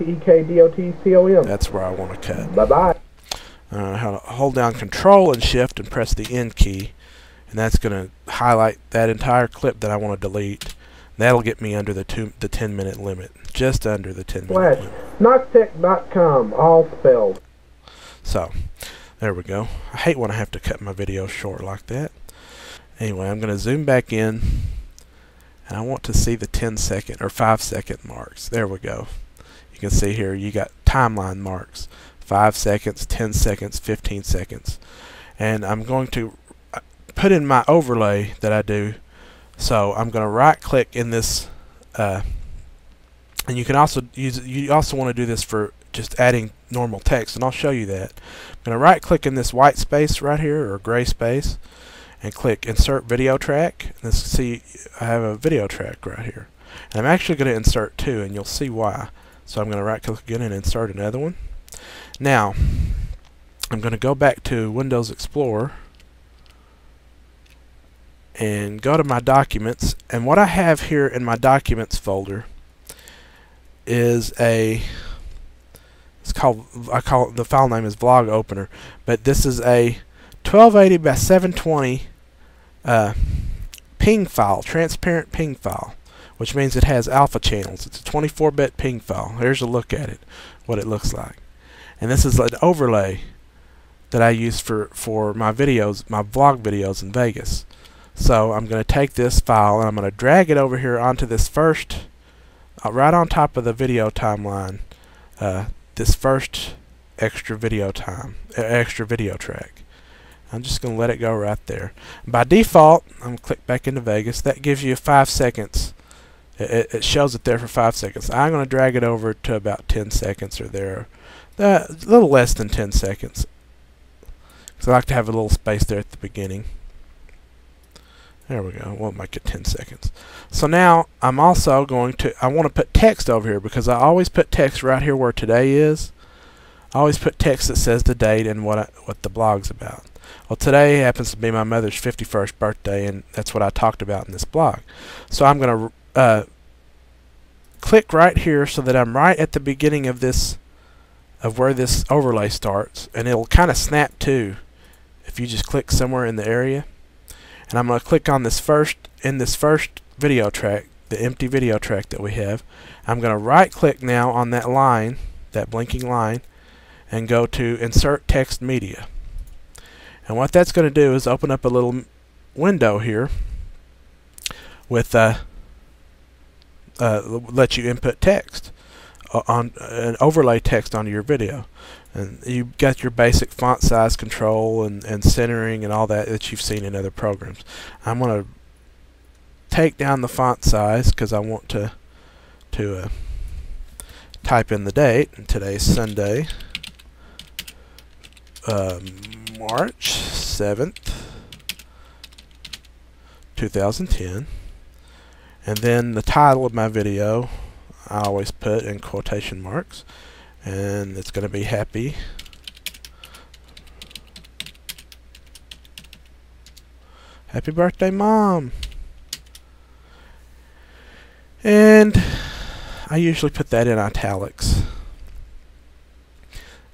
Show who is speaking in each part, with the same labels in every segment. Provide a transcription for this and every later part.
Speaker 1: EKDOTCOM.
Speaker 2: That's where I want to cut.
Speaker 1: Bye-bye.
Speaker 2: How to hold down Control and Shift and press the End key, and that's going to highlight that entire clip that I want to delete. That'll get me under the 10-minute limit, just under the 10-minute limit.
Speaker 1: Noxtech.com, all spelled.
Speaker 2: So, there we go. I hate when I have to cut my video short like that. Anyway, I'm going to zoom back in, and I want to see the 10-second or 5-second marks. There we go. You can see here you got timeline marks. 5 seconds, 10 seconds, 15 seconds. And I'm going to put in my overlay that I do. So I'm going to right click in this, and you can also you also want to do this for just adding normal text, and I'll show you that. I'm going to right click in this white space right here, or gray space, and click Insert Video Track. And let's see, I have a video track right here. And I'm actually going to insert two, and you'll see why. So I'm going to right click again and insert another one. Now I'm going to go back to Windows Explorer and go to my documents, and what I have here in my documents folder is I call it, the file name is Vlog Opener, but this is a 1280 by 720 ping file, transparent ping file, which means it has alpha channels. It's a 24-bit ping file. Here's a look at it, what it looks like. And this is an overlay that I use for my videos, my vlog videos in Vegas. So I'm going to take this file and I'm going to drag it over here onto this first, right on top of the video timeline, this first extra video track. I'm just going to let it go right there. By default, I'm going to click back into Vegas. That gives you 5 seconds. It shows it there for 5 seconds. I'm going to drag it over to about 10 seconds or there. A little less than 10 seconds. Because I like to have a little space there at the beginning. There we go. We'll make it 10 seconds. So now I'm also going to, I want to put text over here because I always put text right here where today is. I always put text that says the date and what the blog's about. Well, today happens to be my mother's 51st birthday, and that's what I talked about in this blog. So I'm going to click right here so that I'm right at the beginning of this, of where this overlay starts, and it'll kind of snap to if you just click somewhere in the area. And I'm going to click on this first video track, the empty video track that we have. I'm going to right click now on that line, that blinking line, and go to Insert Text Media. And what that's going to do is open up a little window here with let you input text on an overlay text onto your video. And you've got your basic font size control and centering and all that you've seen in other programs. I'm going to take down the font size because I want to type in the date. And today's Sunday, March 7th, 2010. And then the title of my video I always put in quotation marks, and it's going to be Happy Birthday, Mom. And I usually put that in italics.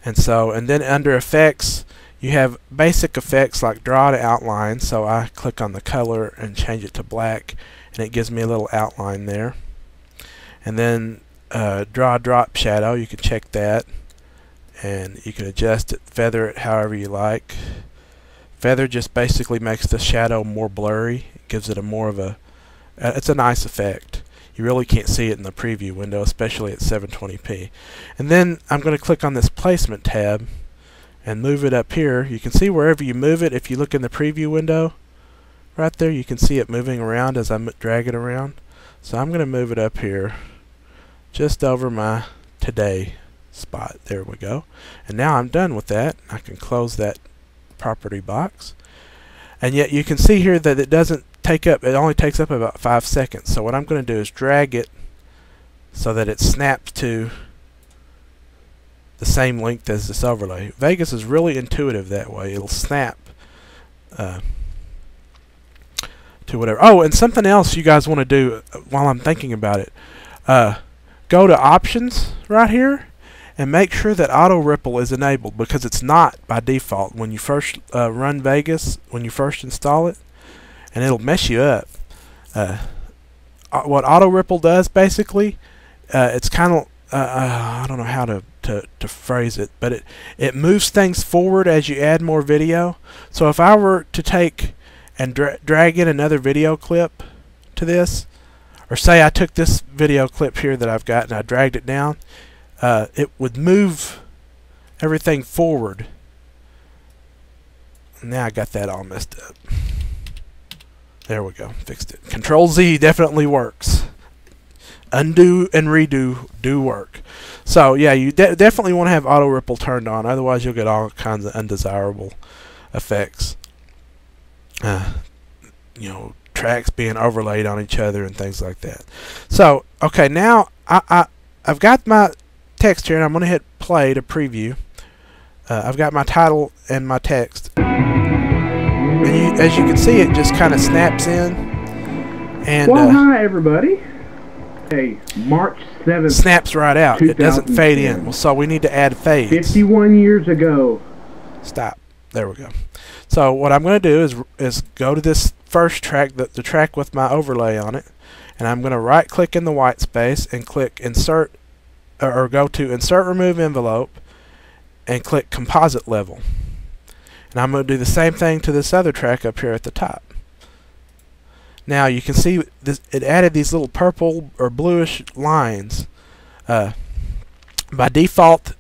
Speaker 2: And then under effects, you have basic effects like draw to outline. So I click on the color and change it to black, and it gives me a little outline there. And then draw drop shadow, you can check that, and you can adjust it, feather it however you like. Feather just basically makes the shadow more blurry. It gives it a more of a it's a nice effect. You really can't see it in the preview window, especially at 720p. And then I'm going to click on this placement tab and move it up here. You can see wherever you move it, if you look in the preview window right there, you can see it moving around as I drag it around. So I'm going to move it up here just over my today spot. There we go. And now I'm done with that. I can close that property box. And yet you can see here that it doesn't take up, it only takes up about 5 seconds. So what I'm going to do is drag it so that it snaps to the same length as this overlay. Vegas is really intuitive that way. It'll snap to whatever. Oh, and something else you guys want to do while I'm thinking about it. go to options right here and make sure that auto ripple is enabled, because it's not by default when you first run Vegas, when you first install it, and it'll mess you up. What auto ripple does basically, it's kind of I don't know how to phrase it, but it moves things forward as you add more video. So if I were to take and drag in another video clip to this, or say I took this video clip here that I've got and I dragged it down, it would move everything forward. Now I got that all messed up. There we go, fixed it. Control Z definitely works. Undo and redo do work. So yeah, you definitely want to have auto ripple turned on, otherwise you'll get all kinds of undesirable effects. You know, tracks being overlaid on each other and things like that. So okay, now I've got my text here, and I'm going to hit play to preview. I've got my title and my text, and as you can see, it just kind of snaps in. And
Speaker 1: well, hi everybody. Hey, March 7th.
Speaker 2: Snaps right out. It doesn't fade in. Well, so we need to add fades.
Speaker 1: 51 years ago.
Speaker 2: Stop. There we go. So what I'm going to do is go to this first track, the track with my overlay on it, and I'm going to right click in the white space and click insert, or go to insert remove envelope and click composite level. And I'm going to do the same thing to this other track up here at the top. Now you can see this, it added these little purple or bluish lines. By default,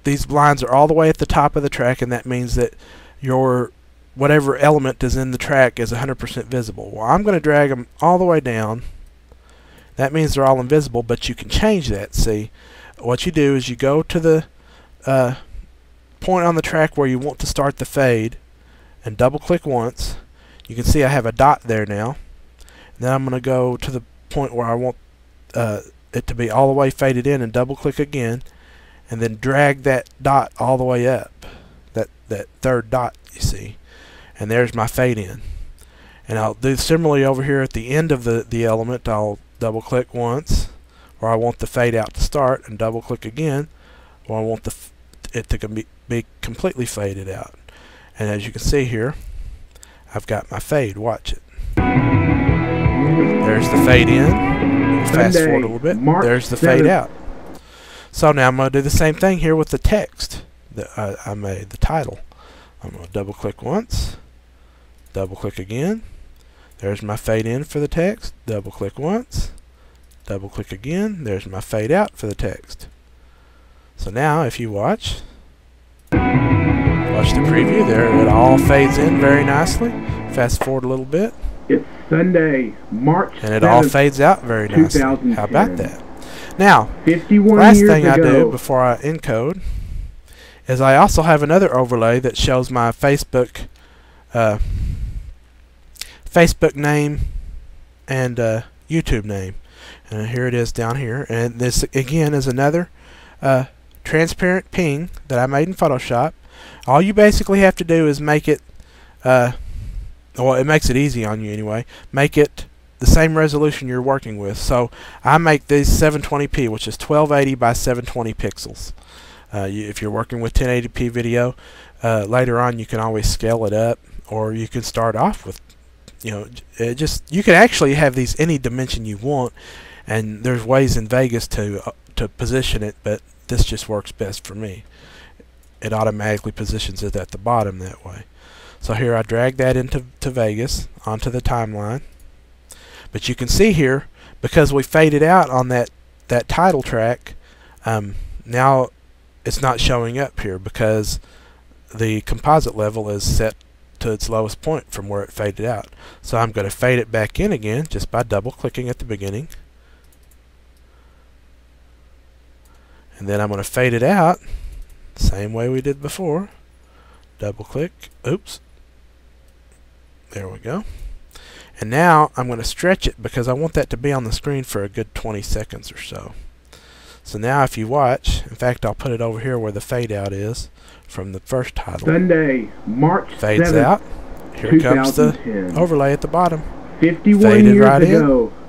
Speaker 2: these lines are all the way at the top of the track, and that means that your whatever element is in the track is 100% visible. Well, I'm going to drag them all the way down. That means they're all invisible, but you can change that. See, what you do is you go to the point on the track where you want to start the fade and double click once. You can see I have a dot there now. And then I'm going to go to the point where I want it to be all the way faded in and double click again, and then drag that dot all the way up, that third dot you see, and there's my fade in. And I'll do similarly over here at the end of the element. I'll double click once where I want the fade out to start, and double click again where I want it to be completely faded out. And as you can see here, I've got my fade. Watch it. There's the fade in. Fast forward a little bit. There's the fade out. So now I'm going to do the same thing here with the text that I made, the title. I'm going to double click once, double click again. There's my fade in for the text. Double click once, double click again. There's my fade out for the text. So now if you watch the preview, there it all fades in very nicely. Fast forward a little bit.
Speaker 1: It's Sunday, March 7th,
Speaker 2: and it all fades out very nicely. How about that? Now,
Speaker 1: 51
Speaker 2: last
Speaker 1: years
Speaker 2: thing I
Speaker 1: ago.
Speaker 2: do before I encode is I also have another overlay that shows my Facebook name and YouTube name. And here it is down here. And this again is another transparent ping that I made in Photoshop. All you basically have to do is make it well, it makes it easy on you anyway. Make it the same resolution you're working with. So I make these 720p, which is 1280 by 720 pixels. If you're working with 1080p video, later on you can always scale it up, or you can start off with, you know, you can actually have these any dimension you want, and there's ways in Vegas to position it, but this just works best for me. It automatically positions it at the bottom that way. So here I drag that into Vegas, onto the timeline. But you can see here, because we faded out on that title track, now it's not showing up here because the composite level is set to its lowest point from where it faded out. So I'm going to fade it back in again just by double clicking at the beginning. And then I'm going to fade it out same way we did before. Double click. Oops. There we go. And now I'm going to stretch it because I want that to be on the screen for a good 20 seconds or so. So now if you watch, in fact I'll put it over here where the fade out is from the first title.
Speaker 1: Sunday, March 7th,
Speaker 2: fades out. Here comes the overlay at the bottom.
Speaker 1: 51
Speaker 2: Faded
Speaker 1: years
Speaker 2: right
Speaker 1: ago.
Speaker 2: in.